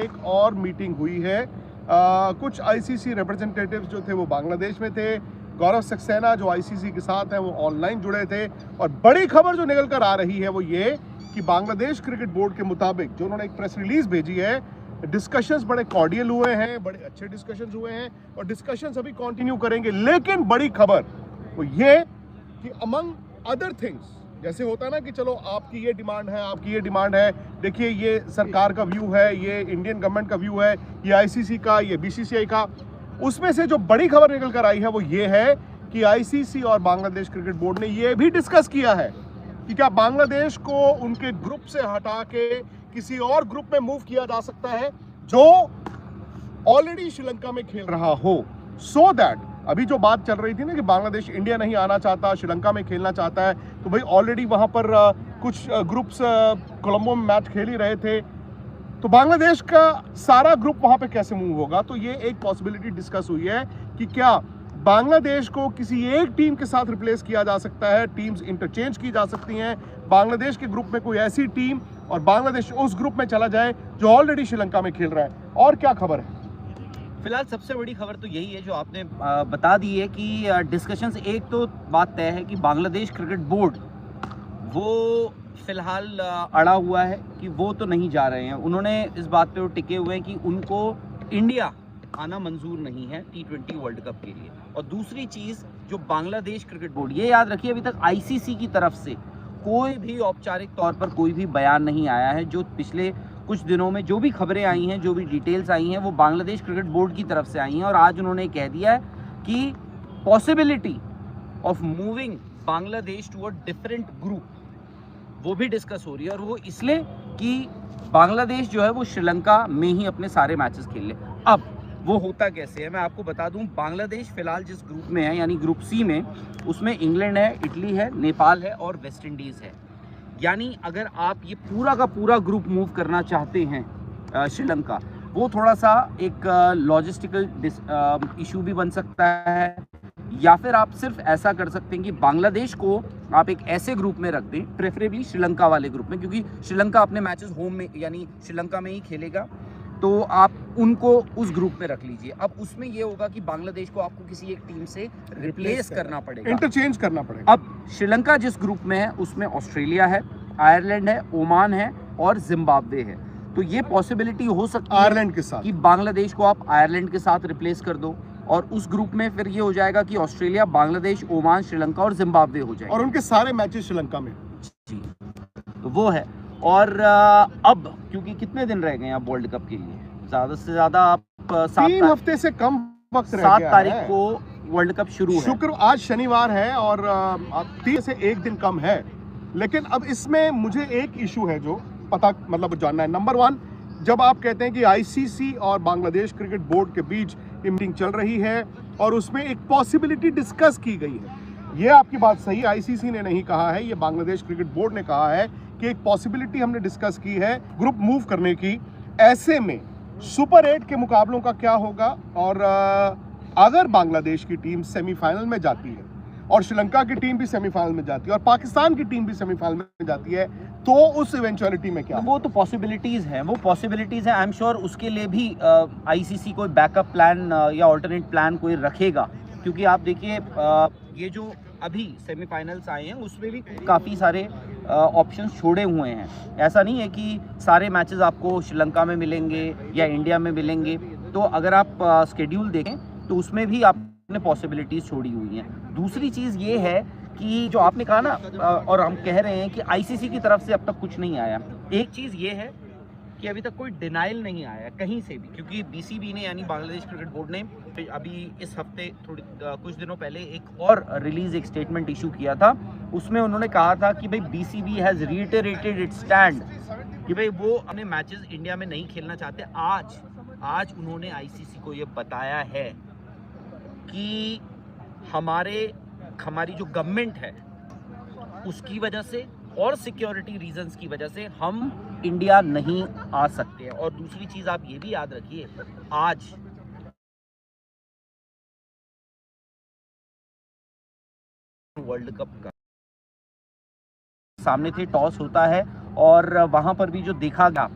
एक और मीटिंग हुई है। कुछ आईसीसी रिप्रेजेंटेटिव्स जो थे वो बांग्लादेश में थे। गौरव सक्सेना जो आईसीसी के साथ हैं वो ऑनलाइन जुड़े थे। और बड़ी खबर जो निकल कर आ रही है वो ये कि बांग्लादेश क्रिकेट बोर्ड के मुताबिक जो उन्होंने एक प्रेस रिलीज भेजी है, डिस्कशंस बड़े कॉर्डियल हुए हैं, बड़े अच्छे डिस्कशंस हुए हैं और डिस्कशंस अभी कंटिन्यू करेंगे। लेकिन बड़ी खबर वो ये कि अमंग अदर थिंग्स, जैसे होता है ना कि चलो आपकी ये डिमांड है, आपकी ये डिमांड है, देखिए ये सरकार का व्यू है, ये इंडियन गवर्नमेंट का व्यू है, ये आईसीसी का, ये बीसीसीआई का, उसमें से जो बड़ी खबर निकल कर आई है वो ये है कि आईसीसी और बांग्लादेश क्रिकेट बोर्ड ने ये भी डिस्कस किया है कि क्या बांग्लादेश को उनके ग्रुप से हटा के किसी और ग्रुप में मूव किया जा सकता है जो ऑलरेडी श्रीलंका में खेल रहा हो, सो दैट अभी जो बात चल रही थी ना कि बांग्लादेश इंडिया नहीं आना चाहता, श्रीलंका में खेलना चाहता है, तो भाई ऑलरेडी वहां पर कुछ ग्रुप्स कोलंबो में मैच खेल ही रहे थे, तो बांग्लादेश का सारा ग्रुप वहां पे कैसे मूव होगा। तो ये एक पॉसिबिलिटी डिस्कस हुई है कि क्या बांग्लादेश को किसी एक टीम के साथ रिप्लेस किया जा सकता है, टीम्स इंटरचेंज की जा सकती हैं, बांग्लादेश के ग्रुप में कोई ऐसी टीम और बांग्लादेश उस ग्रुप में चला जाए जो ऑलरेडी श्रीलंका में खेल रहा है। और क्या खबर है? फिलहाल सबसे बड़ी खबर तो यही है जो आपने बता दी है कि डिस्कशंस, एक तो बात तय है कि बांग्लादेश क्रिकेट बोर्ड वो फिलहाल अड़ा हुआ है कि वो तो नहीं जा रहे हैं। उन्होंने इस बात पे वो टिके हुए हैं कि उनको इंडिया आना मंजूर नहीं है T20 वर्ल्ड कप के लिए। और दूसरी चीज़, जो बांग्लादेश क्रिकेट बोर्ड, ये याद रखिए अभी तक आईसीसी की तरफ से कोई भी औपचारिक तौर पर कोई भी बयान नहीं आया है। जो पिछले कुछ दिनों में जो भी खबरें आई हैं, जो भी डिटेल्स आई हैं, वो बांग्लादेश क्रिकेट बोर्ड की तरफ से आई हैं। और आज उन्होंने कह दिया है कि possibility of moving Bangladesh to a different group वो भी डिस्कस हो रही है। और वो इसलिए कि बांग्लादेश जो है वो श्रीलंका में ही अपने सारे मैचेस खेल ले। अब वो होता कैसे है मैं आपको बता दूं। बांग्लादेश फिलहाल जिस ग्रुप में है, यानी ग्रुप सी में, उसमें इंग्लैंड है, इटली है, नेपाल है और वेस्ट इंडीज़ है। यानी अगर आप ये पूरा का पूरा ग्रुप मूव करना चाहते हैं श्रीलंका, वो थोड़ा सा एक लॉजिस्टिकल इशू भी बन सकता है। या फिर आप सिर्फ ऐसा कर सकते हैं कि बांग्लादेश को आप एक ऐसे ग्रुप में रख दें, प्रेफरेबली श्रीलंका वाले ग्रुप में, क्योंकि श्रीलंका अपने मैचेस होम में यानी श्रीलंका में ही खेलेगा, तो आप उनको उस ग्रुप में रख लीजिए। अब उसमें ये होगा कि बांग्लादेश को आपको किसी एक टीम से रिप्लेस करना पड़ेगा, इंटरचेंज करना पड़ेगा। अब श्रीलंका जिस ग्रुप में है उसमें ऑस्ट्रेलिया है, आयरलैंड है, ओमान है और जिम्बाब्वे है। तो ये पॉसिबिलिटी हो सकती है आयरलैंड के साथ कि बांग्लादेश को आप आयरलैंड के साथ रिप्लेस कर दो, और उस ग्रुप में फिर ये हो जाएगा कि ऑस्ट्रेलिया, बांग्लादेश, ओमान, श्रीलंका और जिम्बाब्वे हो जाएगा, और उनके सारे मैचेस श्रीलंका में। जी, तो वो है। और अब क्योंकि कितने दिन रह गए हैं अब वर्ल्ड कप के लिए, ज़्यादा से ज़्यादा आप 3 हफ्ते से कम वक्त रह गया है। 7 तारीख को वर्ल्ड कप शुरू है। आज शनिवार है और 3 से 1 दिन कम है। लेकिन अब इसमें मुझे एक इशू है जो पता मतलब जानना है। नंबर 1, जब आप कहते हैं कि आईसीसी और बांग्लादेश क्रिकेट बोर्ड के बीच मीटिंग चल रही है और उसमें एक पॉसिबिलिटी डिस्कस की गई है, ये आपकी बात सही है। आईसीसी ने नहीं कहा है, ये बांग्लादेश क्रिकेट बोर्ड ने कहा है कि एक पॉसिबिलिटी हमने डिस्कस की है ग्रुप मूव करने की। ऐसे में सुपर 8 के मुकाबलों का क्या होगा, और अगर बांग्लादेश की टीम सेमीफाइनल में जाती है और श्रीलंका की टीम भी सेमीफाइनल में जाती है और पाकिस्तान की टीम भी सेमीफाइनल में जाती है, तो उस इवेंचुअलिटी में क्या? वो तो पॉसिबिलिटीज़ हैं, आई एम श्योर उसके लिए भी आईसीसी कोई बैकअप प्लान या ऑल्टरनेट प्लान कोई रखेगा। क्योंकि आप देखिए ये जो अभी सेमीफाइनल्स आए हैं उसमें भी काफ़ी सारे ऑप्शंस छोड़े हुए हैं। ऐसा नहीं है कि सारे मैचेस आपको श्रीलंका में मिलेंगे या इंडिया में मिलेंगे। तो अगर आप स्केड्यूल देखें तो उसमें भी आपने पॉसिबिलिटीज़ छोड़ी हुई हैं। दूसरी चीज़ ये है कि जो आपने कहा ना, और हम कह रहे हैं कि आईसीसी की तरफ से अब तक कुछ नहीं आया। एक चीज़ ये है कि अभी तक कोई डिनाइल नहीं आया कहीं से भी, क्योंकि बीसीबी ने यानी बांग्लादेश क्रिकेट बोर्ड ने अभी इस हफ्ते कुछ दिनों पहले एक और रिलीज एक स्टेटमेंट इशू किया था। उसमें उन्होंने कहा था कि भाई BCB has reiterated it's stand कि भाई वो अपने मैचेस इंडिया में नहीं खेलना चाहते। आज उन्होंने आईसीसी को ये बताया है कि हमारी जो गवर्नमेंट है उसकी वजह से और सिक्योरिटी रीजंस की वजह से हम इंडिया नहीं आ सकते हैं। और दूसरी चीज आप ये भी याद रखिए, आज वर्ल्ड कप का सामने थे, टॉस होता है और वहां पर भी जो देखा गया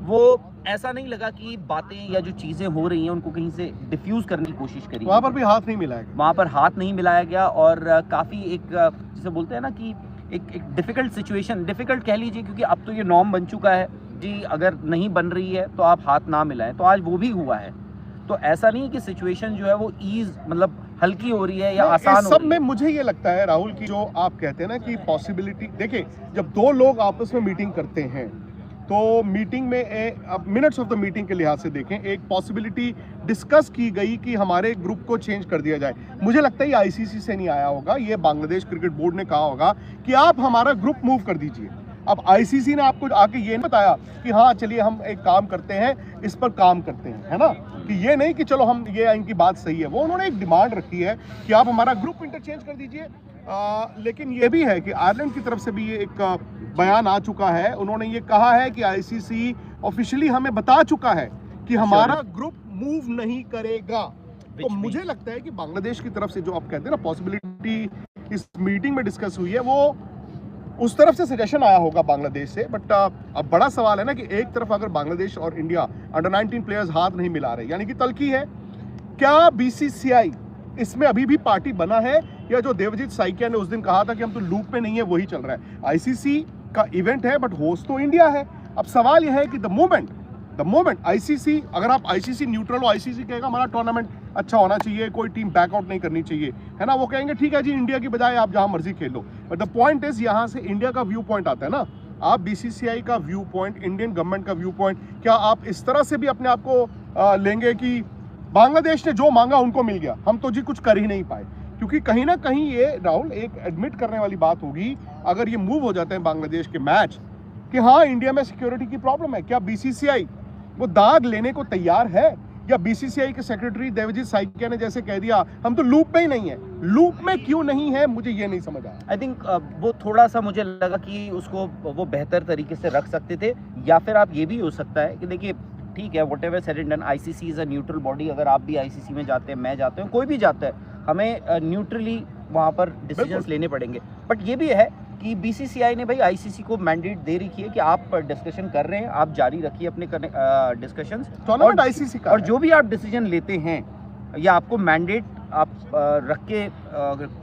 वो ऐसा नहीं लगा कि बातें या जो चीज़ें हो रही हैं उनको कहीं से डिफ्यूज़ करने की कोशिश करी। वहाँ पर भी हाथ नहीं मिलाया गया। वहाँ पर हाथ नहीं मिलाया गया और काफ़ी एक जिसे बोलते हैं ना कि एक डिफ़िकल्ट सिचुएशन, डिफ़िकल्ट कह लीजिए, क्योंकि अब तो ये नॉर्म बन चुका है जी, अगर नहीं बन रही है तो आप हाथ ना मिलाएं, तो आज वो भी हुआ है। तो ऐसा नहीं कि सिचुएशन जो है वो ईज़ मतलब हल्की हो रही है या आसान हो सब रही में है। मुझे ये लगता है राहुल की जो आप कहते हैं ना कि पॉसिबिलिटी, देखिए जब दो लोग आपस में मीटिंग करते हैं तो मीटिंग में अब मिनट्स ऑफ द मीटिंग के लिहाज से देखें, एक पॉसिबिलिटी डिस्कस की गई कि हमारे ग्रुप को चेंज कर दिया जाए। मुझे लगता है ये आईसीसी से नहीं आया होगा, ये बांग्लादेश क्रिकेट बोर्ड ने कहा होगा कि आप हमारा ग्रुप मूव कर दीजिए। अब आईसीसी ने आपको आके ये नहीं बताया कि हाँ चलिए हम एक काम करते हैं, इस पर काम करते हैं, है ना, कि ये नहीं कि चलो हम ये इनकी बात सही है। वो उन्होंने एक डिमांड रखी है कि आप हमारा ग्रुप इंटरचेंज कर दीजिए। लेकिन ये भी है कि आयरलैंड की तरफ से भी ये एक बयान आ चुका है। उन्होंने ये कहा है कि आईसीसी ऑफिशियली हमें बता चुका है कि हमारा ग्रुप मूव नहीं करेगा। तो मुझे लगता है कि बांग्लादेश की तरफ से जो आप कहते हैं ना पॉसिबिलिटी इस मीटिंग में डिस्कस हुई है, वो उस तरफ से सजेशन आया होगा बांग्लादेश से। बट अब बड़ा सवाल है ना कि एक तरफ अगर बांग्लादेश और इंडिया अंडर 19 प्लेयर्स हाथ नहीं मिला रहे, यानी कि तलखी है, क्या बीसीसीआई इसमें अभी भी पार्टी बना है, या जो देवजीत साइकिया ने उस दिन कहा था कि हम तो लूप में नहीं है वही चल रहा है। आईसीसी का इवेंट है बट होस्ट तो इंडिया है। अब सवाल यह है कि द मोमेंट आईसीसी, अगर आप आईसीसी न्यूट्रल हो, आईसीसी कहेगा हमारा टूर्नामेंट अच्छा होना चाहिए, कोई टीम बैकआउट नहीं करनी चाहिए, है ना, वो कहेंगे ठीक है जी इंडिया की बजाय आप जहां मर्जी खेल लो। बट द पॉइंट इज यहां से इंडिया का व्यू पॉइंट आता है ना, आप बीसीसीआई का व्यू पॉइंट, इंडियन गवर्नमेंट का व्यू पॉइंट, क्या आप इस तरह से भी अपने आप को लेंगे कि बांग्लादेश ने जो मांगा उनको मिल गया, हम तो जी कुछ कर ही नहीं पाए? क्योंकि कहीं ना कहीं ये राहुल एक एडमिट करने वाली बात होगी अगर ये मूव हो जाते हैं बांग्लादेश के मैच कि हाँ इंडिया में सिक्योरिटी की प्रॉब्लम है। क्या बीसीसीआई वो दाग लेने को तैयार है, या बीसीसीआई के सेक्रेटरी देवजीत साइकिया ने जैसे कह दिया हम तो लूप में ही नहीं है? लूप में क्यों नहीं है, मुझे ये नहीं समझ आया। आई थिंक वो थोड़ा सा मुझे लगा कि उसको वो बेहतर तरीके से रख सकते थे, या फिर आप ये भी हो सकता है कि देखिए ठीक है, what ever said and done, ICC is a neutral body. अगर आप भी आईसीसी में जाते हैं, मैं जाते हैं, कोई भी जाता है, हमें न्यूट्रली वहाँ पर डिसीजंस लेने पड़ेंगे। बट ये भी है कि बीसीसीआई ने भाई आईसीसी को मैंडेट दे रखी है कि आप डिस्कशन कर रहे हैं, आप जारी रखिए अपने डिस्कशंस, टूर्नामेंट आईसीसी का और जो भी आप डिसीजन लेते हैं या आपको मैंडेट आप रख के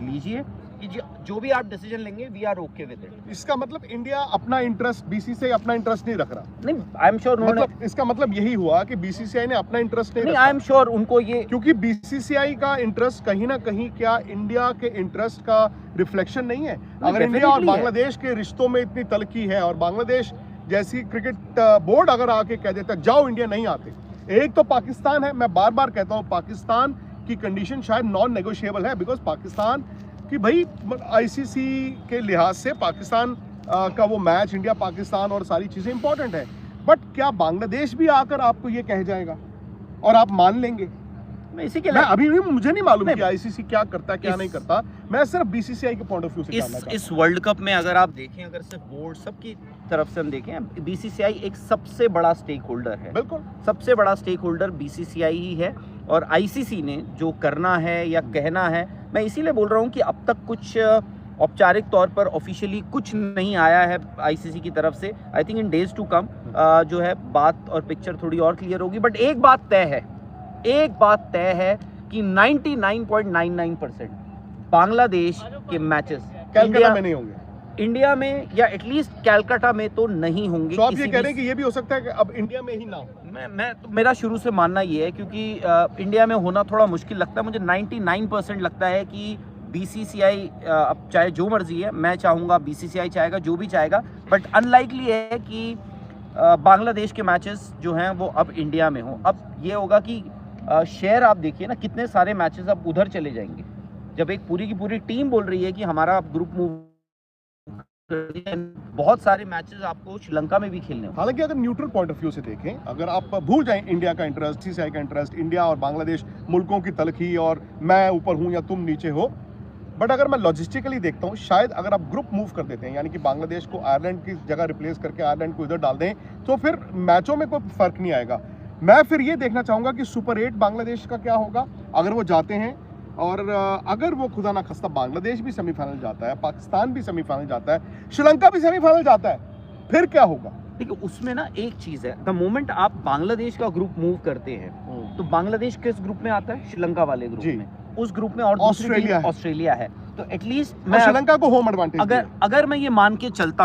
लीजिए कि जो भी आप डिसीजन लेंगे we are okay with it. इसका मतलब इंडिया अपना इंटरेस्ट, बीसीसीआई अपना इंटरेस्ट नहीं रख रहा? नहीं, आई एम श्योर उन्होंने, मतलब इसका मतलब यही हुआ कि बीसीसीआई ने अपना इंटरेस्ट नहीं नहीं, रखा। आई एम श्योर उनको ये, क्योंकि बीसीसीआई का इंटरेस्ट कहीं ना कहीं क्या इंडिया के इंटरेस्ट का रिफ्लेक्शन नहीं है? अगर इंडिया और बांग्लादेश के रिश्तों में इतनी तलखी है और बांग्लादेश जैसी क्रिकेट बोर्ड अगर आके कह देता जाओ इंडिया नहीं आते। एक तो पाकिस्तान है, मैं बार बार कहता हूँ पाकिस्तान की कंडीशन शायद नॉन नेगोशिएबल है, बिकॉज पाकिस्तान कि भाई आईसीसी के लिहाज से पाकिस्तान का वो मैच इंडिया पाकिस्तान और सारी चीज़ें इंपॉर्टेंट है। बट क्या बांग्लादेश भी आकर आपको ये कह जाएगा और आप मान लेंगे? मैं इसी के मैं अभी भी मुझे नहीं मालूम नहीं, कि आईसीसी क्या करता है क्या नहीं करता, मैं सिर्फ बीसीसीआई के पॉइंट ऑफ व्यू से जानना चाहता हूं। इस वर्ल्ड कप में अगर आप देखें, अगर सिर्फ बोर्ड सबकी तरफ से हम देखें, बीसीसीआई एक सबसे बड़ा स्टेक होल्डर है। बिल्कुल, सबसे बड़ा स्टेक होल्डर बीसीसीआई ही है, और आईसीसी ने जो करना है या कहना है, मैं इसीलिए बोल रहा हूँ कि अब तक कुछ औपचारिक तौर पर ऑफिशियली कुछ नहीं आया है आईसीसी की तरफ से। I think in days to come जो है बात और पिक्चर थोड़ी और क्लियर होगी। बट एक बात तय है कि 99.99% बांग्लादेश के मैचेस कैलकाटा में नहीं होंगे, इंडिया में या एटलीस्ट कैलकाटा में तो नहीं होंगे। तो आप ये कह रहे हैं कि ये भी हो सकता है कि अब इंडिया में ही ना हो? मेरा शुरू से मानना ये है, क्योंकि इंडिया में होना थोड़ा मुश्किल लगता है मुझे। 99% लगता है कि बीसीसीआई अब चाहे जो मर्जी है, मैं चाहूँगा बीसीसीआई चाहेगा जो भी चाहेगा, बट अनलाइकली है कि बांग्लादेश के मैचेस जो हैं वो अब इंडिया में हो। अब ये होगा कि शेयर आप देखिए ना, कितने सारे मैचेस अब उधर चले जाएंगे, जब एक पूरी की पूरी टीम बोल रही है कि हमारा ग्रुप मूव, बहुत सारे मैचेस आपको श्रीलंका में भी खेलने। हालांकि अगर न्यूट्रल पॉइंट ऑफ व्यू से देखें, अगर आप भूल जाएं इंडिया का इंटरेस्ट, बीसीसीआई का इंटरेस्ट, इंडिया और बांग्लादेश मुल्कों की तलखी और मैं ऊपर हूं या तुम नीचे हो, बट अगर मैं लॉजिस्टिकली देखता हूं, शायद अगर आप ग्रुप मूव कर देते हैं, यानी कि बांग्लादेश को आयरलैंड की जगह रिप्लेस करके आयरलैंड को इधर डाल दें, तो फिर मैचों में कोई फर्क नहीं आएगा। मैं फिर ये देखना चाहूंगा कि सुपर 8 बांग्लादेश का क्या होगा अगर वो जाते हैं, और अगर वो खुदा ना खस्ता बांग्लादेश भी सेमीफाइनल जाता है, पाकिस्तान भी सेमीफाइनल जाता है, श्रीलंका भी सेमीफाइनल जाता है, फिर क्या होगा? देखिए उसमें ना एक चीज है, द मोमेंट आप बांग्लादेश का ग्रुप मूव करते हैं तो बांग्लादेश किस ग्रुप में आता है? श्रीलंका वाले ग्रुप जी। में। उस ग्रुप में और दूसरी टीम ऑस्ट्रेलिया है। ऑस्ट्रेलिया है। तो एटलीस्ट और मैं श्रीलंका को होम एडवांटेज अगर मैं ये मान के चलता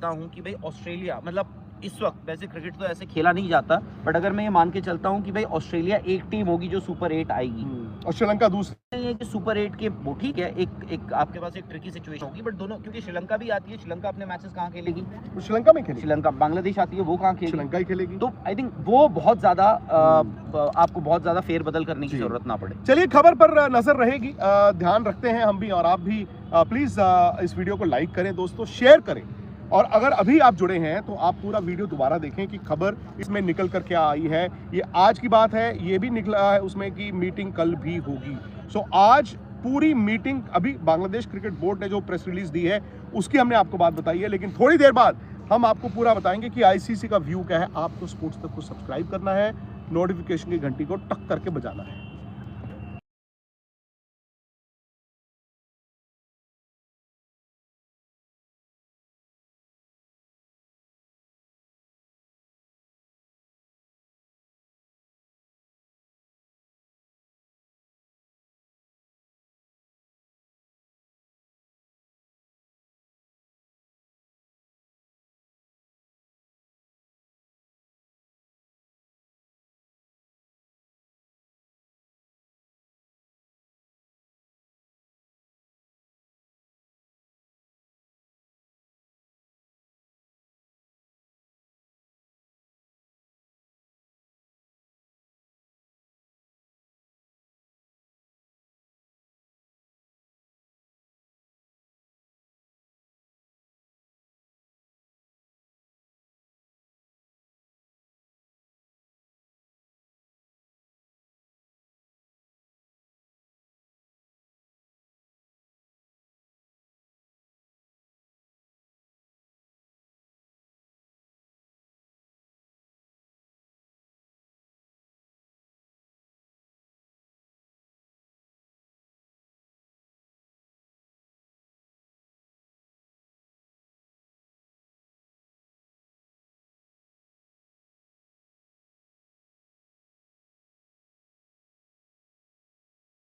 हूँ कि भाई ऑस्ट्रेलिया, मतलब इस वक्त वैसे क्रिकेट तो ऐसे खेला नहीं जाता, बट अगर मैं ये मान के चलता हूँ कि भाई ऑस्ट्रेलिया एक टीम होगी जो सुपर 8 आएगी, और श्रीलंका दूसरी। नहीं है कि सुपर 8 के वो ठीक है, एक आपके पास एक ट्रिकी सिचुएशन होगी, बट दोनों, क्योंकि श्रीलंका भी आती है, श्रीलंका अपने मैचेस कहाँ खेलेगी? तो श्रीलंका में खेलेगी, श्रीलंका, बांग्लादेश आती है वो कहाँ खेलेगी? श्रीलंका ही खेलेगी। तो आई थिंक वो बहुत ज्यादा आपको बहुत ज्यादा फेरबदल करने की जी। जरूरत ना पड़े। चलिए खबर पर नजर रहेगी, ध्यान रखते हैं हम भी और आप भी। प्लीज इस वीडियो को लाइक करें दोस्तों, शेयर करें, और अगर अभी आप जुड़े हैं तो आप पूरा वीडियो दोबारा देखें कि खबर इसमें निकल कर क्या आई है। ये आज की बात है, ये भी निकला है उसमें कि मीटिंग कल भी होगी। सो आज पूरी मीटिंग, अभी बांग्लादेश क्रिकेट बोर्ड ने जो प्रेस रिलीज दी है उसकी हमने आपको बात बताई है, लेकिन थोड़ी देर बाद हम आपको पूरा बताएंगे कि आईसीसी का व्यू क्या है। आपको स्पोर्ट्स तक को सब्सक्राइब करना है, नोटिफिकेशन की घंटी को टक करके बजाना है।